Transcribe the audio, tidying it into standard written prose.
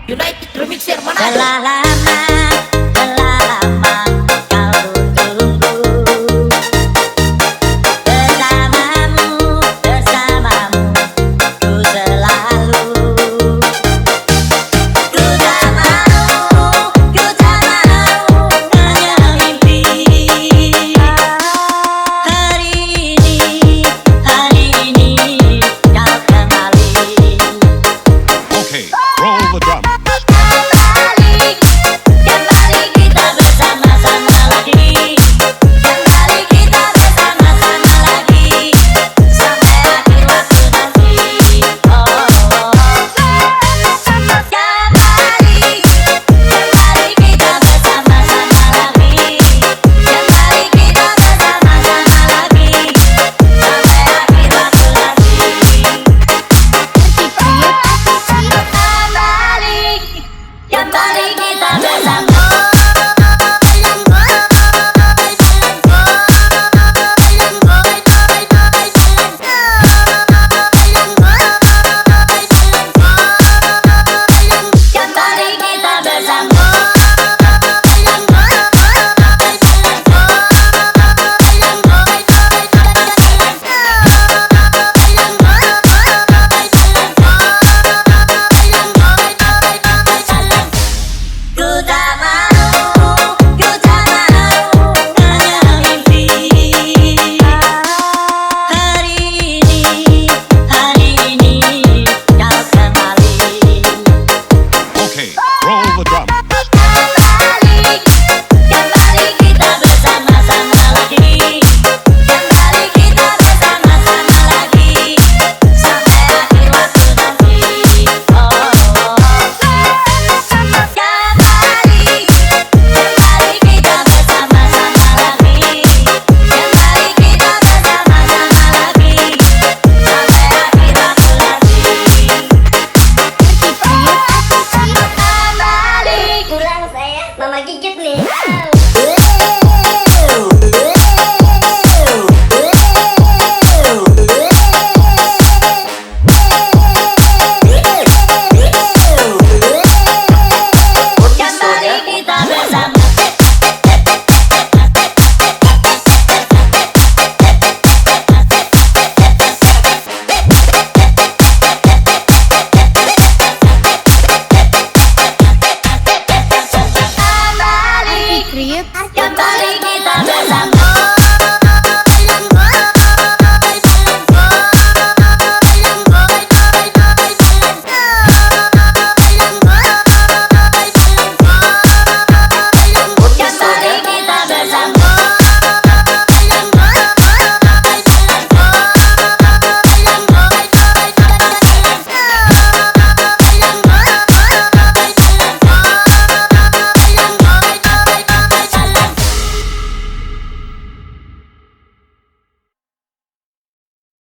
United Remixer mana? Telah lama, telah lama kau tunggu bersamamu, bersamamu ku selalu. Ku tak mau hanya mimpi. Hari ini kau kembali. Okay, roll the drum. Kembali kita bersama-sama lagi. Kembali kita bersama-sama lagi sampai akhir waktu nanti. Kembali kita bersama-sama lagi. Kembali kita bersama-sama lagi sampai akhir waktu nanti. Kembali kita bersama. Kembali kita bersama. Ku tak mau hanya mimpi. Hari ini kau kembali. Okay, roll the drum. Kembali kita bersama-sama lagi. Kembali kita bersama-sama lagi sampai akhir waktu nanti. Kembali kita bersama-sama lagi. Kembali kita bersama-sama lagi sampai akhir waktu nanti. Kembali. Kurang saya, mama gigit nih.